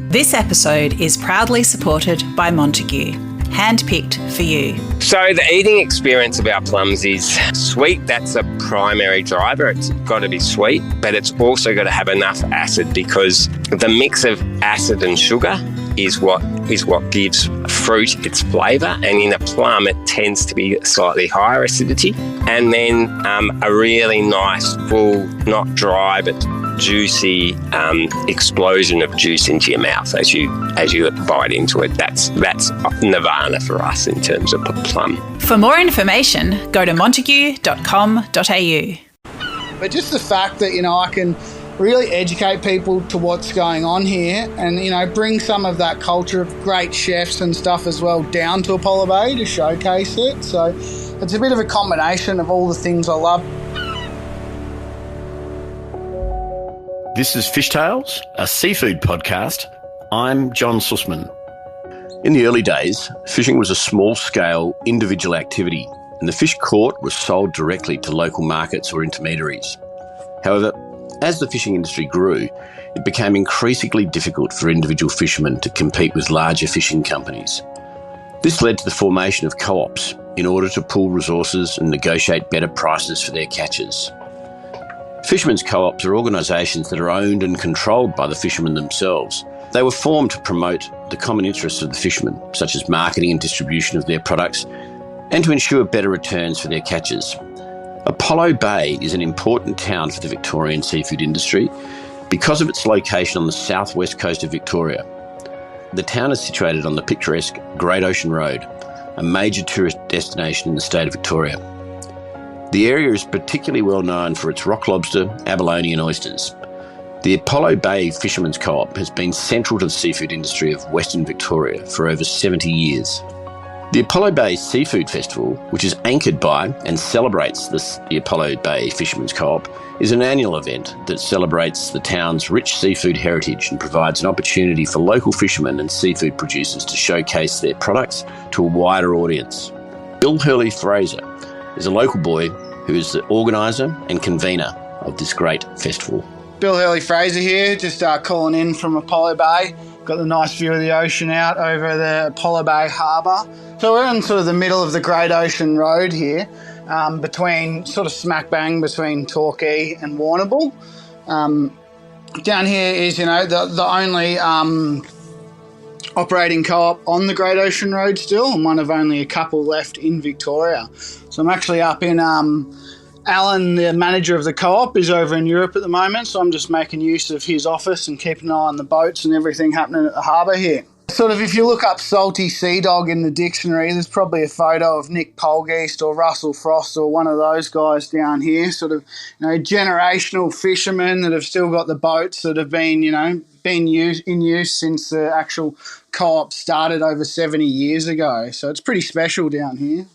This episode is proudly supported by Montague, handpicked for you. So the eating experience of our plums is sweet. That's a primary driver. It's got to be sweet, but it's also got to have enough acid, because the mix of acid and sugar is what gives fruit its flavour. And in a plum, it tends to be slightly higher acidity. And then a really nice, full, not dry, but juicy explosion of juice into your mouth as you bite into it. That's nirvana for us in terms of plum. For more information, go to montague.com.au. But just the fact that, I can really educate people to what's going on here and, bring some of that culture of great chefs and stuff as well down to Apollo Bay to showcase it. So it's a bit of a combination of all the things I love. This is Fishtales, a seafood podcast. I'm John Susman. In the early days, fishing was a small-scale, individual activity, and the fish caught was sold directly to local markets or intermediaries. However, as the fishing industry grew, it became increasingly difficult for individual fishermen to compete with larger fishing companies. This led to the formation of co-ops in order to pool resources and negotiate better prices for their catches. Fishermen's co-ops are organisations that are owned and controlled by the fishermen themselves. They were formed to promote the common interests of the fishermen, such as marketing and distribution of their products, and to ensure better returns for their catches. Apollo Bay is an important town for the Victorian seafood industry because of its location on the southwest coast of Victoria. The town is situated on the picturesque Great Ocean Road, a major tourist destination in the state of Victoria. The area is particularly well known for its rock lobster, abalone and oysters. The Apollo Bay Fishermen's Co-op has been central to the seafood industry of Western Victoria for over 70 years. The Apollo Bay Seafood Festival, which is anchored by and celebrates the Apollo Bay Fishermen's Co-op, is an annual event that celebrates the town's rich seafood heritage and provides an opportunity for local fishermen and seafood producers to showcase their products to a wider audience. Bill Hurley-Fraser is a local boy who is the organiser and convener of this great festival. Bill Hurley-Fraser here, just calling in from Apollo Bay. Got the nice view of the ocean out over the Apollo Bay Harbour. So we're in sort of the middle of the Great Ocean Road here, between sort of smack bang between Torquay and Warrnambool. Down here is, the only operating co-op on the Great Ocean Road still, and one of only a couple left in Victoria. So I'm actually up in Alan, the manager of the co-op, is over in Europe at the moment, so I'm just making use of his office and keeping an eye on the boats and everything happening at the harbour here. Sort of, if you look up salty sea dog in the dictionary, there's probably a photo of Nick Polgeest or Russell Frost or one of those guys down here. Sort of, generational fishermen that have still got the boats that have been, in use since the actual co-op started over 70 years ago. So it's pretty special down here.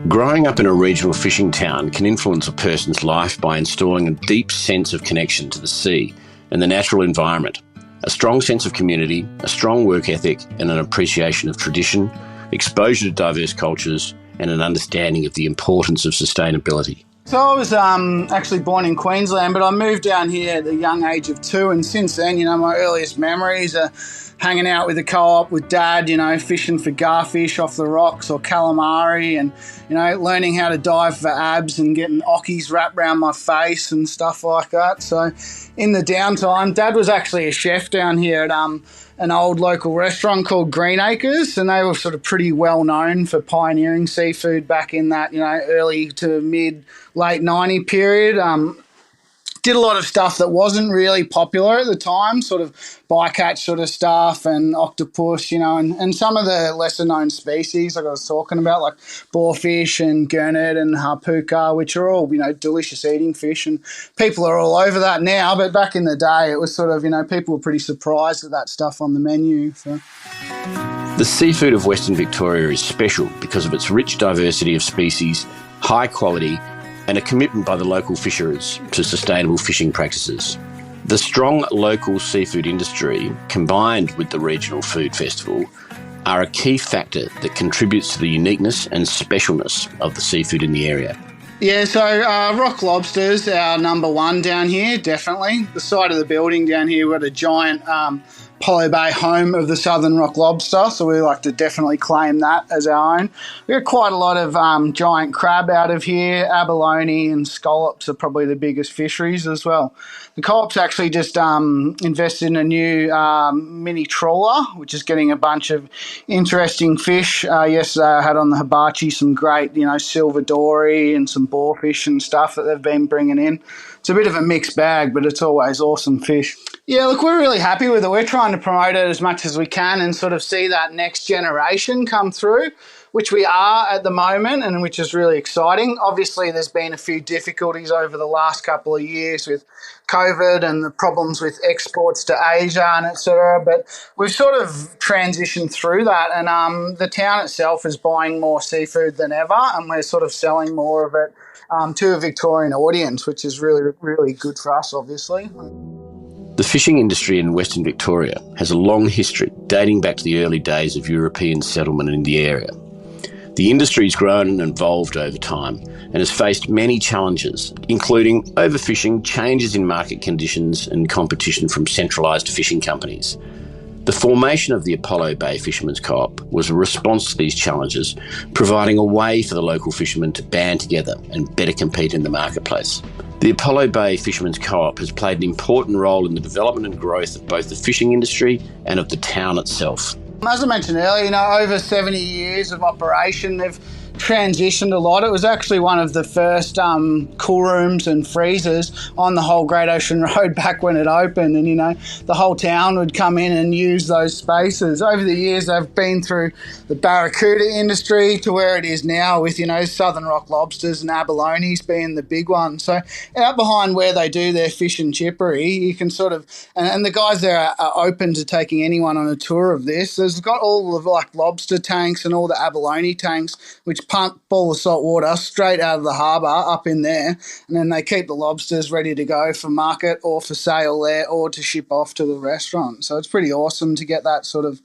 Growing up in a regional fishing town can influence a person's life by installing a deep sense of connection to the sea and the natural environment, a strong sense of community, a strong work ethic and an appreciation of tradition, exposure to diverse cultures and an understanding of the importance of sustainability. So I was actually born in Queensland, but I moved down here at the young age of 2, and since then, my earliest memories are hanging out with the co-op with Dad, fishing for garfish off the rocks or calamari and, learning how to dive for abs and getting ockies wrapped around my face and stuff like that. So in the downtime, Dad was actually a chef down here at an old local restaurant called Green Acres, and they were sort of pretty well known for pioneering seafood back in that, early to late 90 period. Did a lot of stuff that wasn't really popular at the time, sort of bycatch sort of stuff and octopus, and some of the lesser known species like I was talking about, like boarfish and gurnet and harpooka, which are all, delicious eating fish, and people are all over that now. But back in the day, it was sort of, people were pretty surprised at that stuff on the menu. So. The seafood of Western Victoria is special because of its rich diversity of species, high quality, and a commitment by the local fisherers to sustainable fishing practices. The strong local seafood industry, combined with the regional food festival, are a key factor that contributes to the uniqueness and specialness of the seafood in the area. Yeah, so rock lobsters, our number one down here, definitely. The side of the building down here, we've got a giant Apollo Bay home of the southern rock lobster, so we like to definitely claim that as our own. We got quite a lot of giant crab out of here. Abalone and scallops are probably the biggest fisheries as well. The co-op's actually just invested in a new mini trawler, which is getting a bunch of interesting fish. Yesterday I had on the hibachi some great, silver dory and some boarfish and stuff that they've been bringing in. It's a bit of a mixed bag, but it's always awesome fish. Yeah, look, we're really happy with it. We're trying to promote it as much as we can and sort of see that next generation come through, which we are at the moment and which is really exciting. Obviously, there's been a few difficulties over the last couple of years with COVID and the problems with exports to Asia and et cetera, but we've sort of transitioned through that, and the town itself is buying more seafood than ever, and we're sort of selling more of it to a Victorian audience, which is really, really good for us, obviously. The fishing industry in Western Victoria has a long history, dating back to the early days of European settlement in the area. The industry's grown and evolved over time and has faced many challenges, including overfishing, changes in market conditions and competition from centralised fishing companies. The formation of the Apollo Bay Fishermen's Co-op was a response to these challenges, providing a way for the local fishermen to band together and better compete in the marketplace. The Apollo Bay Fishermen's Co-op has played an important role in the development and growth of both the fishing industry and of the town itself. As I mentioned earlier, over 70 years of operation, they've transitioned a lot. It was actually one of the first cool rooms and freezers on the whole Great Ocean Road back when it opened, and the whole town would come in and use those spaces. Over the years they've been through the barracuda industry to where it is now with southern rock lobsters and abalones being the big ones. So out behind where they do their fish and chippery, you can sort of, and the guys there are open to taking anyone on a tour of this. There's got all the lobster tanks and all the abalone tanks which pump all the salt water straight out of the harbour up in there, and then they keep the lobsters ready to go for market or for sale there or to ship off to the restaurant. So it's pretty awesome to get that sort of,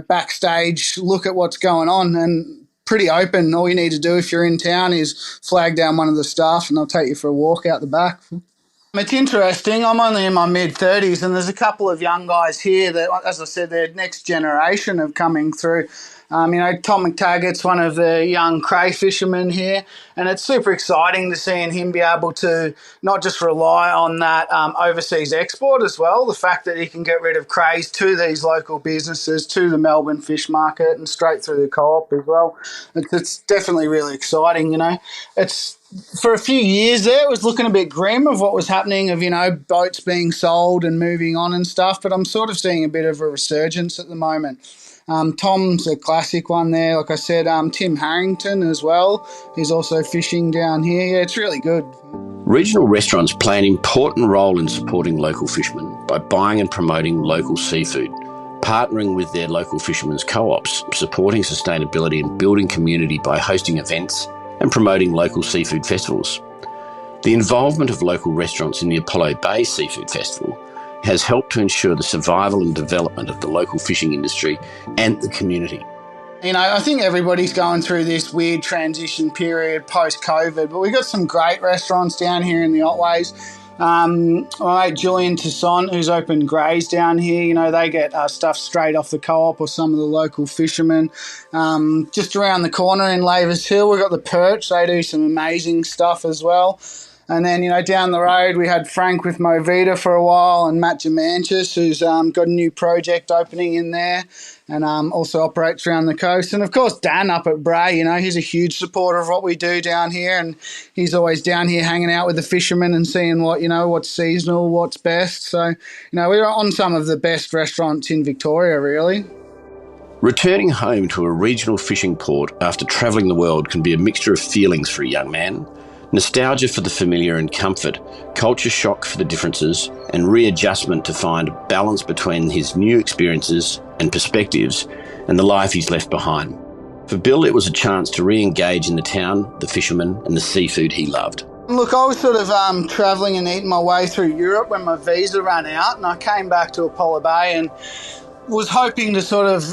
backstage look at what's going on, and pretty open. All you need to do if you're in town is flag down one of the staff and they'll take you for a walk out the back. It's interesting. I'm only in my mid-30s and there's a couple of young guys here that, as I said, their next generation of coming through. Tom McTaggart's one of the young cray fishermen here, and it's super exciting to seeing him be able to not just rely on that overseas export as well, the fact that he can get rid of crays to these local businesses, to the Melbourne fish market and straight through the co-op as well. It's definitely really exciting, It's for a few years there, it was looking a bit grim of what was happening of, boats being sold and moving on and stuff, but I'm sort of seeing a bit of a resurgence at the moment. Tom's a classic one there. Like I said, Tim Harrington as well. He's also fishing down here. Yeah, it's really good. Regional restaurants play an important role in supporting local fishermen by buying and promoting local seafood, partnering with their local fishermen's co-ops, supporting sustainability and building community by hosting events and promoting local seafood festivals. The involvement of local restaurants in the Apollo Bay Seafood Festival has helped to ensure the survival and development of the local fishing industry and the community. I think everybody's going through this weird transition period post-COVID, but we've got some great restaurants down here in the Otways. My mate Julian Tisson, who's opened Grays down here, they get stuff straight off the co-op or some of the local fishermen. Just around the corner in Lavers Hill, we've got the Perch. They do some amazing stuff as well. And then, down the road, we had Frank with Movita for a while and Matt Germanchis, who's got a new project opening in there and also operates around the coast. And, of course, Dan up at Bray, he's a huge supporter of what we do down here, and he's always down here hanging out with the fishermen and seeing what, what's seasonal, what's best. So, we're on some of the best restaurants in Victoria, really. Returning home to a regional fishing port after travelling the world can be a mixture of feelings for a young man. Nostalgia for the familiar and comfort, culture shock for the differences, and readjustment to find a balance between his new experiences and perspectives and the life he's left behind. For Bill, it was a chance to re-engage in the town, the fishermen, and the seafood he loved. Look, I was sort of travelling and eating my way through Europe when my visa ran out, and I came back to Apollo Bay and was hoping to sort of,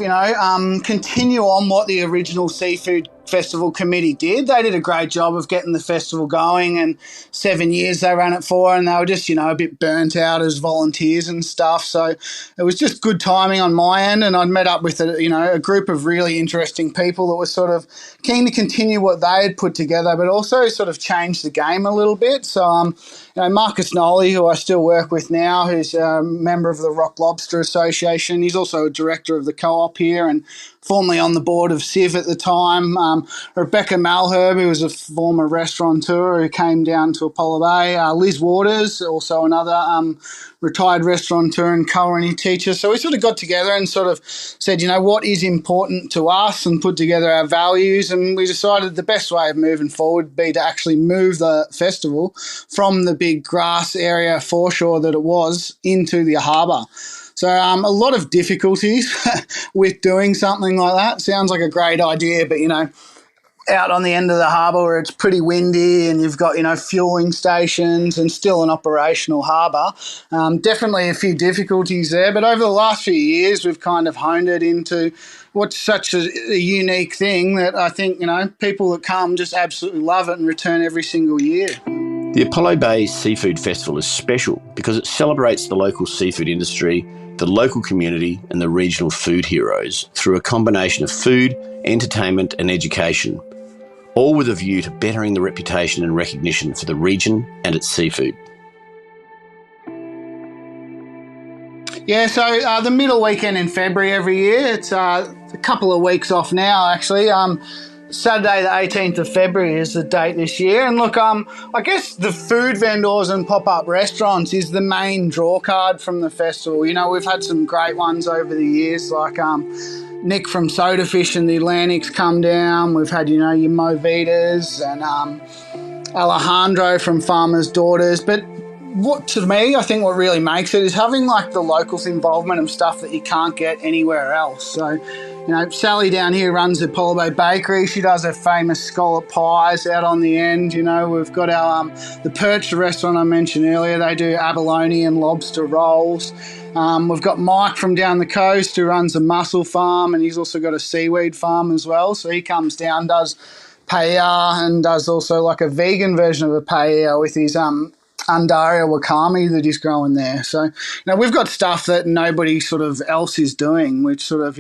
continue on what the original seafood festival committee did. They did a great job of getting the festival going, and 7 years they ran it for, and they were just, a bit burnt out as volunteers and stuff. So it was just good timing on my end, and I'd met up with a group of really interesting people that were sort of keen to continue what they had put together, but also sort of change the game a little bit. So, Marcus Nolly, who I still work with now, who's a member of the Rock Lobster Association, he's also a director of the co-op here and formerly on the board of Civ at the time. Rebecca Malherb, who was a former restaurateur who came down to Apollo Bay. Liz Waters, also another retired restaurateur and culinary teacher. So we sort of got together and sort of said, what is important to us, and put together our values. And we decided the best way of moving forward would be to actually move the festival from the big grass area foreshore that it was into the harbour. So a lot of difficulties with doing something like that. Sounds like a great idea, but, out on the end of the harbour where it's pretty windy and you've got, fueling stations and still an operational harbour. Definitely a few difficulties there, but over the last few years we've kind of honed it into what's such a unique thing that I think, people that come just absolutely love it and return every single year. The Apollo Bay Seafood Festival is special because it celebrates the local seafood industry, the local community and the regional food heroes through a combination of food, entertainment and education, all with a view to bettering the reputation and recognition for the region and its seafood. Yeah, so the middle weekend in February every year, it's a couple of weeks off now actually. Saturday the 18th of February is the date this year. And look, I guess the food vendors and pop-up restaurants is the main draw card from the festival. We've had some great ones over the years, like Nick from Soda Fish and the Atlantic's come down. We've had, your Movitas and Alejandro from Farmer's Daughters. But to me, I think what really makes it is having like the locals' involvement of stuff that you can't get anywhere else. So, Sally down here runs the Apollo Bay Bakery. She does her famous scallop pies out on the end. We've got our the Perch, the restaurant I mentioned earlier. They do abalone and lobster rolls. We've got Mike from down the coast who runs a mussel farm, and he's also got a seaweed farm as well. So he comes down, does paella, and does also like a vegan version of a paella with his Undaria wakame that he's growing there. So, we've got stuff that nobody sort of else is doing, which sort of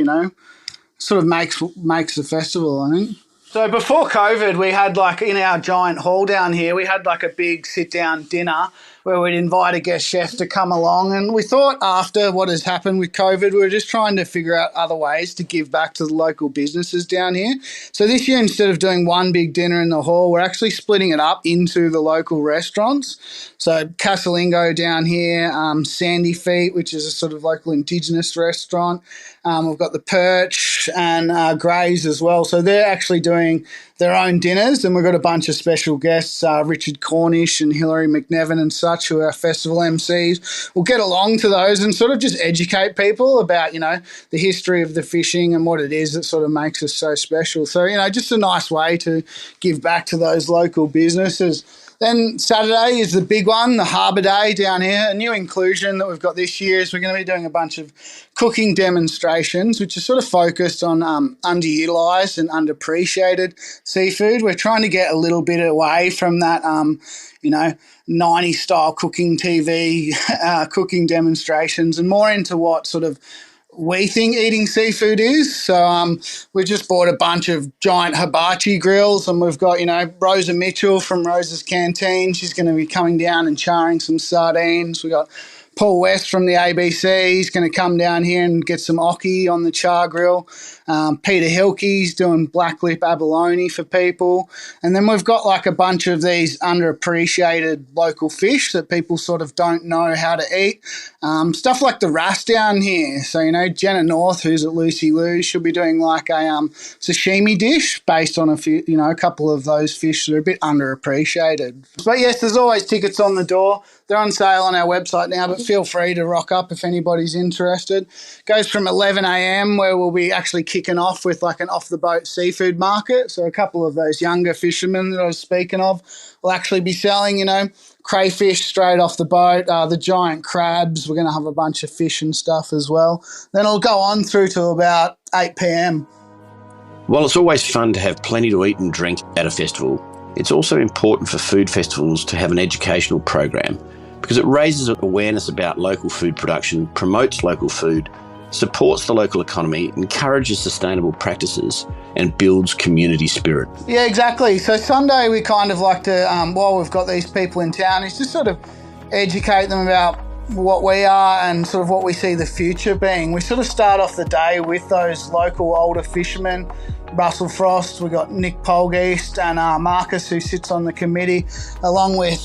makes the festival, I think. So before COVID, we had like in our giant hall down here, we had like a big sit-down dinner where we'd invite a guest chef to come along. And we thought after what has happened with COVID, we were just trying to figure out other ways to give back to the local businesses down here. So this year, instead of doing one big dinner in the hall, we're actually splitting it up into the local restaurants. So Casalingo down here, Sandy Feet, which is a sort of local Indigenous restaurant. We've got the Perch and Grays as well. So they're actually doing their own dinners, and we've got a bunch of special guests, Richard Cornish and Hilary McNevin and such, who are festival MCs. We'll get along to those and sort of just educate people about, the history of the fishing and what it is that sort of makes us so special. So, just a nice way to give back to those local businesses. Then Saturday is the big one, the Harbour Day down here. A new inclusion that we've got this year is we're going to be doing a bunch of cooking demonstrations, which are sort of focused on underutilised and underappreciated seafood. We're trying to get a little bit away from that, 90s style cooking TV, cooking demonstrations, and more into what sort of we think eating seafood is. So we just bought a bunch of giant hibachi grills, and we've got, Rosa Mitchell from Rosa's Canteen. She's going to be coming down and charring some sardines. We got Paul West from the ABC. He's going to come down here and get some oki on the char grill. Peter Hilke's doing black lip abalone for people. And then we've got like a bunch of these underappreciated local fish that people sort of don't know how to eat. Stuff like the wrasse down here. So, Jenna North, who's at Lucy Lou's, she'll be doing like a sashimi dish based on a couple of those fish that are a bit underappreciated. But yes, there's always tickets on the door. They're on sale on our website now, but feel free to rock up if anybody's interested. Goes from 11 a.m, where we'll be actually kicking off with like an off-the-boat seafood market. So a couple of those younger fishermen that I was speaking of will actually be selling, crayfish straight off the boat, the giant crabs. We're going to have a bunch of fish and stuff as well. Then it'll go on through to about 8 p.m. While it's always fun to have plenty to eat and drink at a festival, it's also important for food festivals to have an educational program because it raises awareness about local food production, promotes local food, supports the local economy, encourages sustainable practices and builds community spirit. Yeah, exactly. So Sunday we kind of like to, while we've got these people in town, is just sort of educate them about what we are and sort of what we see the future being. We sort of start off the day with those local older fishermen, Russell Frost, we've got Nick Polgeest and Marcus, who sits on the committee, along with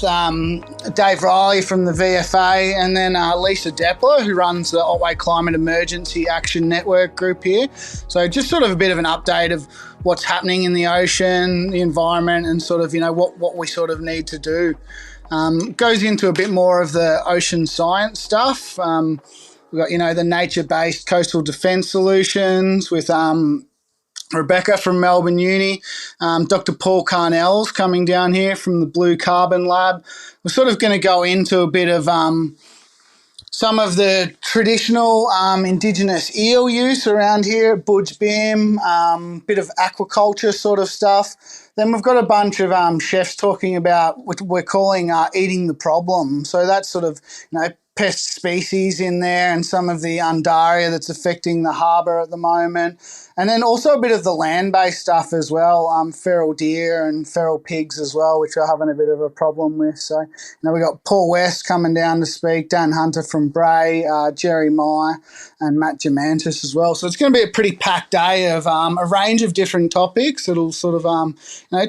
Dave Riley from the VFA, and then Lisa Depler, who runs the Otway Climate Emergency Action Network group here. So just sort of a bit of an update of what's happening in the ocean, the environment, and sort of, what we sort of need to do. Goes into a bit more of the ocean science stuff. We've got, the nature-based coastal defence solutions with Rebecca from Melbourne Uni, Dr. Paul Carnell's coming down here from the Blue Carbon Lab. We're sort of going to go into a bit of some of the traditional Indigenous eel use around here at Budge Bim, bit of aquaculture sort of stuff. Then we've got a bunch of chefs talking about what we're calling eating the problem. So that's sort of, pest species in there and some of the undaria that's affecting the harbour at the moment. And then also a bit of the land-based stuff as well, feral deer and feral pigs as well, which we're having a bit of a problem with. So, we've got Paul West coming down to speak, Dan Hunter from Bray, Jerry Meyer and Matt Gemantis as well. So it's going to be a pretty packed day of a range of different topics that'll sort of,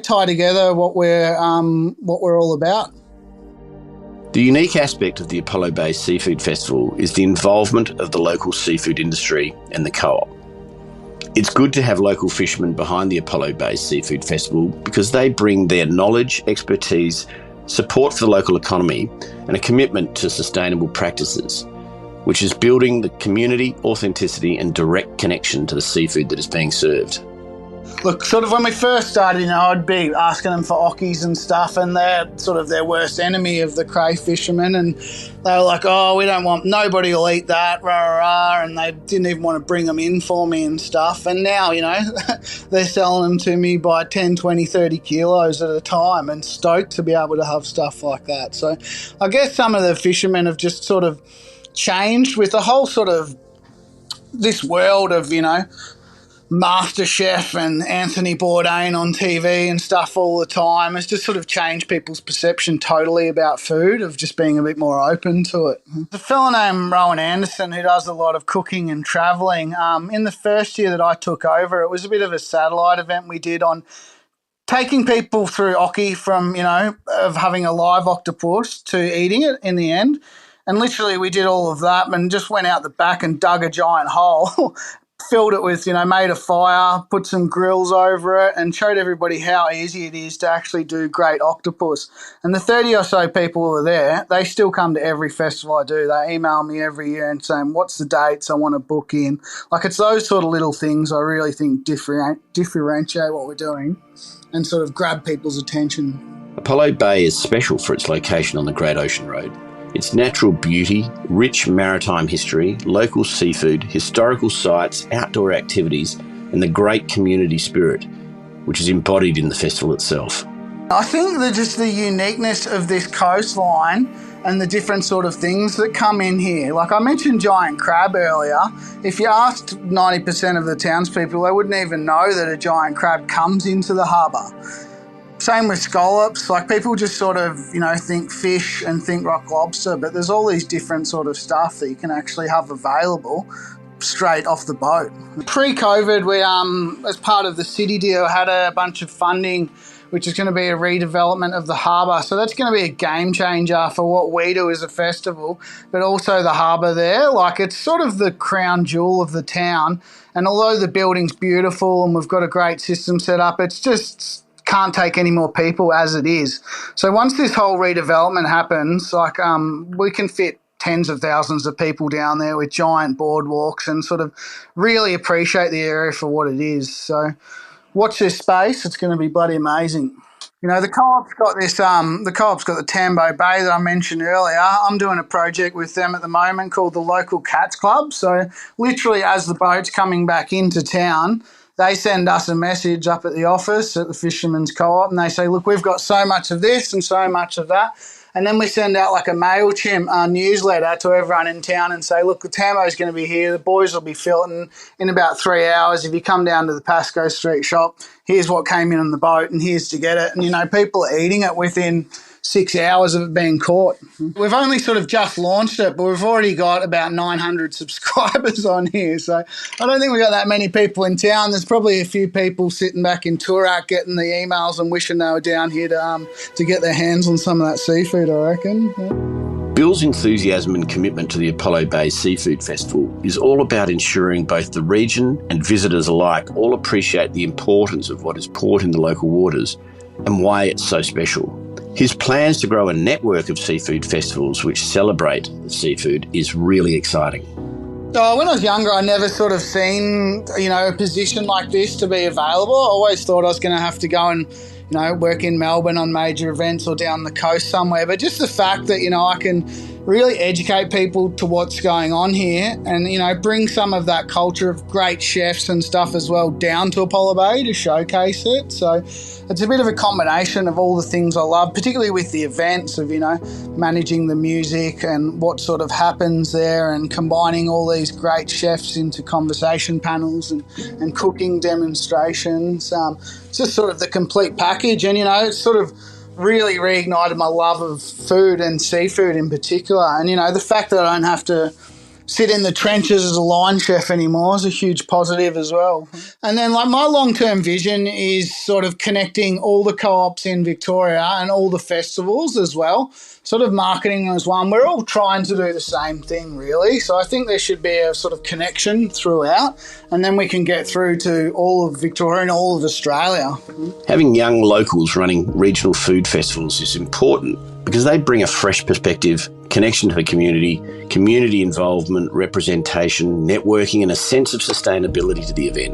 tie together what we're all about. The unique aspect of the Apollo Bay Seafood Festival is the involvement of the local seafood industry and the co-op. It's good to have local fishermen behind the Apollo Bay Seafood Festival because they bring their knowledge, expertise, support for the local economy and a commitment to sustainable practices, which is building the community, authenticity and direct connection to the seafood that is being served. Look, sort of when we first started, I'd be asking them for ockies and stuff, and they're sort of their worst enemy of the cray fishermen, and they were like, oh, we don't want, nobody will eat that, rah, rah, rah, and they didn't even want to bring them in for me and stuff. And now, they're selling them to me by 10, 20, 30 kilos at a time and stoked to be able to have stuff like that. So I guess some of the fishermen have just sort of changed with the whole sort of this world of, MasterChef and Anthony Bourdain on TV and stuff all the time. It's just sort of changed people's perception totally about food, of just being a bit more open to it. There's a fellow named Rowan Anderson who does a lot of cooking and travelling. In the first year that I took over, it was a bit of a satellite event we did on taking people through Occy from, of having a live octopus to eating it in the end. And literally we did all of that and just went out the back and dug a giant hole, filled it with, made a fire, put some grills over it and showed everybody how easy it is to actually do great octopus. And the 30 or so people who are there, they still come to every festival I do. They email me every year and saying, what's the dates? I want to book in. Like, it's those sort of little things I really think differentiate what we're doing and sort of grab people's attention. Apollo Bay is special for its location on the Great Ocean Road. Its natural beauty, rich maritime history, local seafood, historical sites, outdoor activities, and the great community spirit, which is embodied in the festival itself. I think that just the uniqueness of this coastline and the different sort of things that come in here. Like I mentioned giant crab earlier. If you asked 90% of the townspeople, they wouldn't even know that a giant crab comes into the harbour. Same with scallops, like people just sort of, think fish and think rock lobster, but there's all these different sort of stuff that you can actually have available straight off the boat. Pre-COVID, we, as part of the city deal, had a bunch of funding, which is going to be a redevelopment of the harbour. So that's going to be a game changer for what we do as a festival, but also the harbour there. Like, it's sort of the crown jewel of the town. And although the building's beautiful and we've got a great system set up, it's just can't take any more people as it is. So once this whole redevelopment happens, like we can fit tens of thousands of people down there with giant boardwalks and sort of really appreciate the area for what it is. So watch this space. It's going to be bloody amazing. The co-op's got this, the co-op's got the Tambo Bay that I mentioned earlier. I'm doing a project with them at the moment called the Local Cats Club. So literally as the boat's coming back into town, they send us a message up at the office at the Fisherman's Co-op, and they say, look, we've got so much of this and so much of that. And then we send out like a MailChimp newsletter to everyone in town and say, look, the Tamo's going to be here. The boys will be filling in about 3 hours. If you come down to the Pascoe Street shop, here's what came in on the boat and here's to get it. And, you know, people are eating it within 6 hours of it being caught. We've only sort of just launched it, but we've already got about 900 subscribers on here. So I don't think we've got that many people in town. There's probably a few people sitting back in Toorak getting the emails and wishing they were down here to get their hands on some of that seafood, I reckon. Yeah. Bill's enthusiasm and commitment to the Apollo Bay Seafood Festival is all about ensuring both the region and visitors alike all appreciate the importance of what is caught in the local waters and why it's so special. His plans to grow a network of seafood festivals which celebrate the seafood is really exciting. Oh, when I was younger, I never sort of seen, you know, a position like this to be available. I always thought I was going to have to go and, you know, work in Melbourne on major events or down the coast somewhere. But just the fact that, you know, I can really educate people to what's going on here and, you know, bring some of that culture of great chefs and stuff as well down to Apollo Bay to showcase it. So it's a bit of a combination of all the things I love, particularly with the events of, you know, managing the music and what sort of happens there and combining all these great chefs into conversation panels and cooking demonstrations. It's just sort of the complete package. And, you know, it's sort of really reignited my love of food and seafood in particular. And, you know, the fact that I don't have to sit in the trenches as a line chef anymore is a huge positive as well. And then, like, my long-term vision is sort of connecting all the co-ops in Victoria and all the festivals as well, sort of marketing as one. We're all trying to do the same thing, really. So I think there should be a sort of connection throughout, and then we can get through to all of Victoria and all of Australia. Having young locals running regional food festivals is important because they bring a fresh perspective, connection to the community involvement, representation, networking, and a sense of sustainability to the event.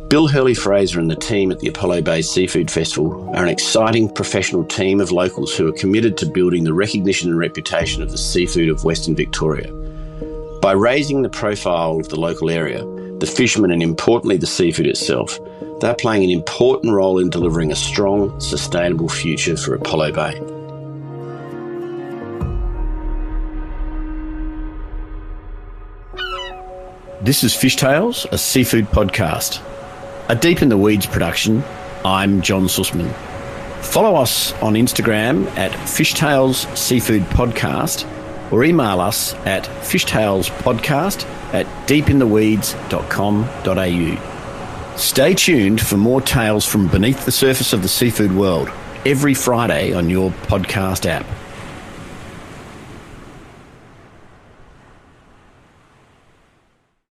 Bill Hurley-Fraser and the team at the Apollo Bay Seafood Festival are an exciting professional team of locals who are committed to building the recognition and reputation of the seafood of Western Victoria. By raising the profile of the local area, the fishermen and importantly the seafood itself, they're playing an important role in delivering a strong, sustainable future for Apollo Bay. This is Fishtales, a seafood podcast. A Deep in the Weeds production. I'm John Susman. Follow us on Instagram at Fishtales Seafood Podcast or email us at fishtalespodcast@deepintheweeds.com.au. Stay tuned for more tales from beneath the surface of the seafood world every Friday on your podcast app.